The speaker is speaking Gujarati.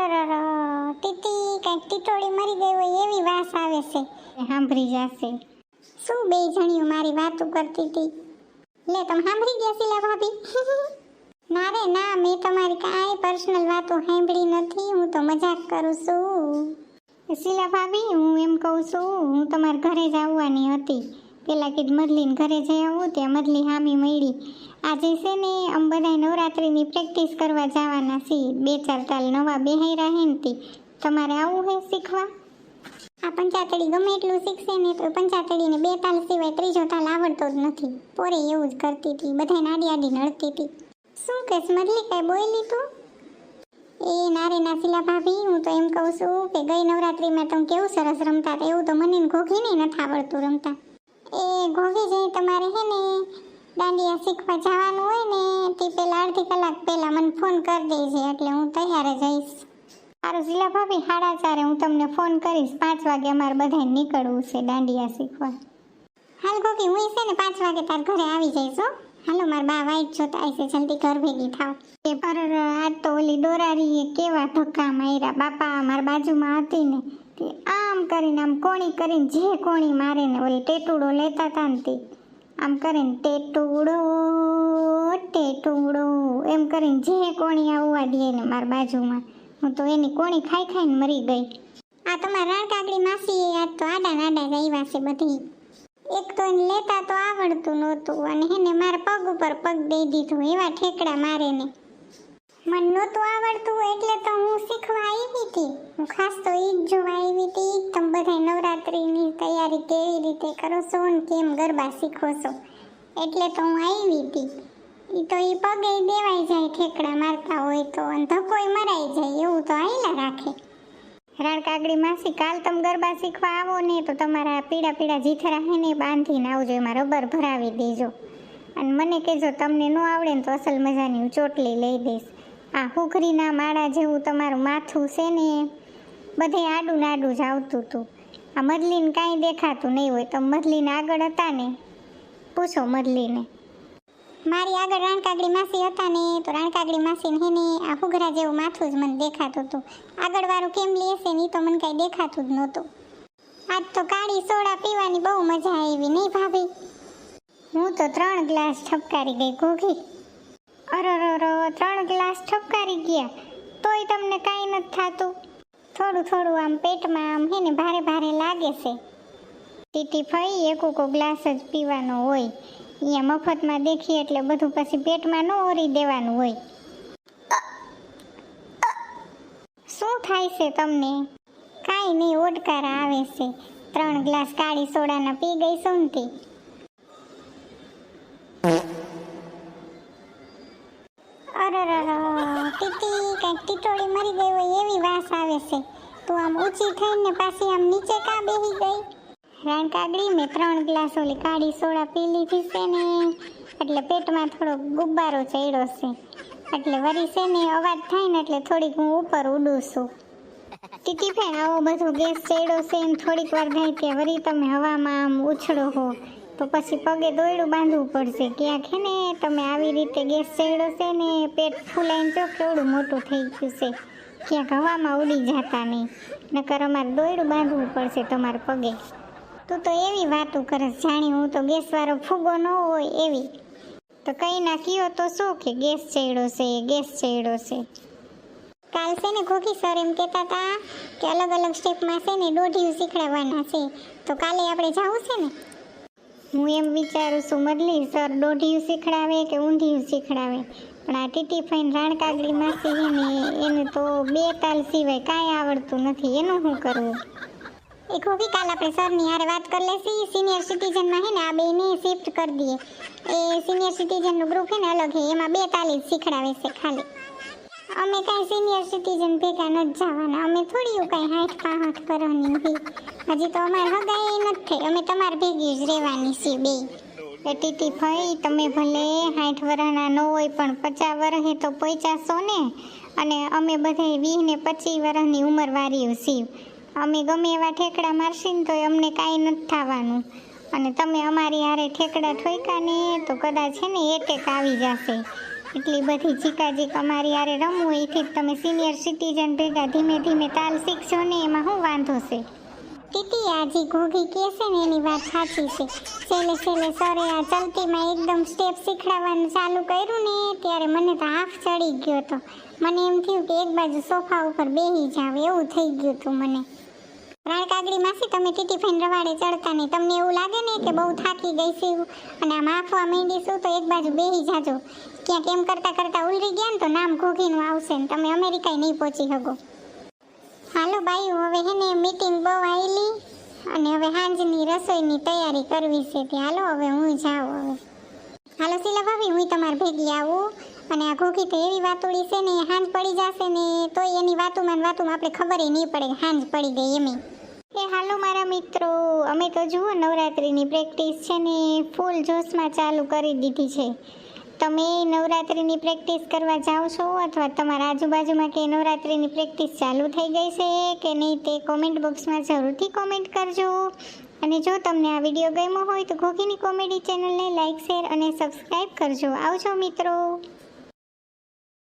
અરરર, ટીટી કાંઈક ટીટોળી મરી ગઈ હોય એવી વાસ આવે છે. સાંભળી જશે. શું બે જણીઓ મારી વાતો કરતી હતી? લે તમે સાંભળી ગયા શીલા ભાભી? ના રે ના, મેં તમારી કાંઈ પર્સનલ વાતો સાંભળી નથી. હું તો મજાક કરું છું. શીલા ભાભી, હું એમ કહું છું, હું તમારા ઘરે જ આવવાની હતી. પેલા કીધું મદલીને ઘરે જઈ આવું, ત્યાં મદલી હામી મળી. આજે છે ને અમે બધા નવરાત્રિની પ્રેક્ટિસ કરવા જવાના છીએ. 2-4 તાલ નવા બેહાઈ રહે ને તમારે આવું હે શીખવા? આ પંચાતડી ગમે એટલું શીખશે ને તો પંચાતડીને 2 તાલ સિવાય ત્રીજો તાલ આવડતો જ નથી. પોરે એવું જ કરતી હતી, બધાને આડી આડી નડતી હતી. શું કહેશ મદલી, કાંઈ બોલી તું? એ નારે ના શીલા ભાભી, હું તો એમ કહું છું કે ગઈ નવરાત્રિમાં તમે કેવું સરસ રમતા હતા, એવું તો મને ઘોઘીને નથી આવડતું રમતા. એ ઘોઘી જઈ તમારે હે ને દાંડિયા શીખવા જવાનું હોય ને તે પહેલાં અડધી કલાક પહેલાં મને ફોન કરી દેજે, એટલે હું તૈયાર જ જઈશ. સારું શીલા ભાભી, 4:30 હું તમને ફોન કરીશ. 5 વાગે અમારે બધાને નીકળવું છે દાંડિયા શીખવા. હાલ ઘોઘી, હું છે ને 5 વાગે તાર ઘરે આવી જઈશ હો. હાલો, મારા બા વાઈટ જોતા આવશે, જલ્દી ઘર ભેગી થાવ. એ પર આજ તો ઓલી દોરારીએ કેવા ધક્કા માર્યા બાપા. મારા બાજુમાં હતી ને તે આમ કરીને આમ કોણી કરીને જે કોણી મારે ને ઓલી ટેટુડો લેતા હતા ને તે આમ કરીને ટેટુડો ટેટુડો એમ કરીને જે કોણી આવવા દે ને મારા બાજુમાં, હું તો એની કોણી ખાઈ ખાઈને મરી ગઈ. આ તમારા રાણકાગડી માસીએ આજ તો આડા નાડા જ આવ્યા છે બધી. એક તો એને લેતા તો આવડતું નહોતું અને એને મારા પગ ઉપર પગ દઈ દીધો, એવા ઠેકડા મારે ને. મને નહોતું આવડતું એટલે તો હું શીખવા આવી હતી. હું ખાસ તો ઈ જ જોવા આવી હતી, તમે બધા નવરાત્રિની તૈયારી કેવી રીતે કરો છો ને કેમ ગરબા શીખો છો, એટલે તો હું આવી હતી. ઈ તો ઈ પગે દેવાઈ જાય ઠેકડા મારતા હોય તો, અને ધક્કોય મરાઈ જાય એવું તો આયલા રાખે. રાણકાગડી માસી, કાલ તમે ગરબા શીખવા આવો ને તો તમારા પીળા પીળા જીથરા હે ને બાંધીને આવજો, એમાં રબર ભરાવી દેજો. અને મને કહેજો તમને ન આવડે ને તો અસલ મજાની હું ચોટલી લઈ દઈશ. આ હુખરીના માળા જેવું તમારું માથું છે ને બધે આડું ને આડું જ આવતું હતું. આ મદલીને કાંઈ દેખાતું નહીં હોય. તો મદલીને આગળ હતા ને, પૂછો મદલીને. મારી આગળ રાણકાગડી માસી હતા ને તો રાણકાગડી માસીને હે ને આ હુઘરા જેવું માથું જ મને દેખાતું હતું. આગળવાળું કેમ લેશે ને એ તો મને કાંઈ દેખાતું જ નહોતું. આજ તો કાળી સોડા પીવાની બહુ મજા આવી નહીં ભાભી? હું તો 3 ગ્લાસ ઠપકારી ગઈ ઘોઘી. અરરર, 3 ગ્લાસ ઠપકારી ગયા તોય તમને કાંઈ નથી થતું? થોડું થોડું આમ પેટમાં આમ હે ને ભારે ભારે લાગે છે. ટીટી ફઈ એકો ગ્લાસ જ પીવાનો હોય. અહીંયા મફતમાં દેખીએ એટલે બધું પછી પેટમાં ન ઓરી દેવાનું હોય. શું થાય છે તમને? કાંઈ નહીં, ઓડકારા આવે છે. 3 ગ્લાસ કાળી સોડાના પી ગઈ સોનથી. અરરર, ટીટી કાંઈક ટીટોળી મરી ગઈ હોય એવી વાસ આવે છે. તું આમ ઊંચી થઈને પાછી આમ નીચે કાં બેસી ગઈ? રાણકાગડી, મેં 3 ગ્લાસ ઓલી કાળી સોડા પી લીધી છે ને એટલે પેટમાં થોડો ગુબ્બારો ચડ્યો છે, એટલે વળી છે ને અવાજ થાય ને એટલે થોડીક હું ઉપર ઉડું છું. ટીટી ફેન, આવો બધો ગેસ ચડ્યો છે ને થોડીક વાર થાય ત્યાં વળી તમે હવામાં આમ ઉછળો હો તો પછી પગે દોયડું બાંધવું પડશે. ક્યાંક હે ને તમે આવી રીતે ગેસ ચડ્યો છે ને પેટ ફૂલાઈને જો કેવડું મોટું થઈ ગયું છે, ક્યાંક હવામાં ઉડી જતા નહીં, નકર અમારે દોયડું બાંધવું પડશે તમારા પગે. તું તો એવી વાતું કરસ જાણી હું તો ગેસવાળો ફૂગો ન હોય એવી. તો કઈ ના કયો તો શું કે ગેસ ચડ્યો છે ગેસ ચડ્યો છે. કાલ છે ને ઘોઘી સર એમ કહેતા હતા કે અલગ અલગ સ્ટેપમાં છે ને દોઢિયું શીખડાવવાના છે, તો કાલે આપણે જવું છે ને? હું એમ વિચારું છું મદલી, સર દોઢિયું શીખડાવે કે ઊંધિયું શીખડાવે, પણ આ ટીટી ફાઈન રાણકાગડી માસી છે ને એને તો 2 તાલ સિવાય કાંઈ આવડતું નથી, એનું શું કરવું? એ ઘોઘી, કાલ આપણે સરની હારે વાત કરી લેશી. સિનિયર સિટીઝનમાં હે ને આ બેને શિફ્ટ કરી દઈએ. એ સિનિયર સિટીઝનનું ગ્રુપ હે ને અલગ હે, એમાં 2 તાલી જ શીખડાવે છે ખાલી. અમે કાંઈ સિનિયર સિટીઝન ભેગા નથી જવાના, અમે થોડી કાંઈ 60-65 વર્ષની હી. હજી તો અમારે હગાઈ નથી થઈ, અમે તમારે ભેગી જ રહેવાની છીએ બે. એ ટીટી ભાઈ, તમે ભલે 60 વર્ષના ન હોય પણ 50 વર્ષે તો પહોંચાશો ને, અને અમે બધા 20 ને 25 વર્ષની ઉંમરવાળીઓ છીએ. અમે ગમે એવા ઠેકડા મારશી ને તો અમને કાંઈ નથી થવાનું, અને તમે અમારી હારે ઠેકડા ઠોક્યા ને તો કદાચ છે ને એટેક આવી જશે. એટલી બધી ચીકાચીક અમારી યારે રમવું એથી જ તમે સિનિયર સિટીઝન ભેગા ધીમે ધીમે તાલ શીખશો ને એમાં શું વાંધો છે? ટીટી આજી ઘોઘી કહે છે ને એની વાત સાચી છે. છેલ્લે સરે આ ચલતીમાં એકદમ સ્ટેપ શીખડાવવાનું ચાલુ કર્યું ને ત્યારે મને તો હાફ ચડી ગયો હતો. મને એમ થયું કે એક બાજુ સોફા ઉપર બેસી જાવ એવું થઈ ગયું હતું મને. રાણ કાગડી માસી તમે ટીટી ફેન રવાડે ચડતા નહીં, તમને એવું લાગે ને કે બહુ થાકી ગઈ છે અને આમ આંફવા માંડીશું તો એક બાજુ બેસી જાજો. ક્યાંક એમ કરતાં ઉલરી ગયા ને તો નામ ઘોઘીનું આવશે ને તમે અમેરિકાએ નહીં પહોંચી શકો. હાલો બાયું, હવે હેને મીટિંગ બહુ આવેલી અને હવે સાંજની રસોઈની તૈયારી કરવી છે તે હાલો હવે હું જાઉં. હવે હાલો શીલા ભાભી હું તમારે ભેગી આવું અને આ ઘોઘી તો એવી વાતુડી છે ને હાંજ પડી જશે ને તોય એની વાતુમાં આપણે ખબર નહીં પડે કે હાંજ પડી ગઈ એમ. એ હાલો મારા મિત્રો, અમે તો જુઓ નવરાત્રિની પ્રેક્ટિસ છે ને ફૂલ જોશમાં ચાલુ કરી દીધી છે. તમે નવરાત્રિની પ્રેક્ટિસ કરવા જાઓ છો અથવા તમારા આજુબાજુમાં કે નવરાત્રિની પ્રેક્ટિસ ચાલુ થઈ ગઈ છે કે નહીં તે કોમેન્ટ બોક્સમાં જરૂરથી કોમેન્ટ કરજો. અને જો તમને આ વિડીયો ગમ્યો હોય તો ઘોઘીની કોમેડી ચેનલને લાઈક, શેર અને સબસ્ક્રાઈબ કરજો. આવજો મિત્રો.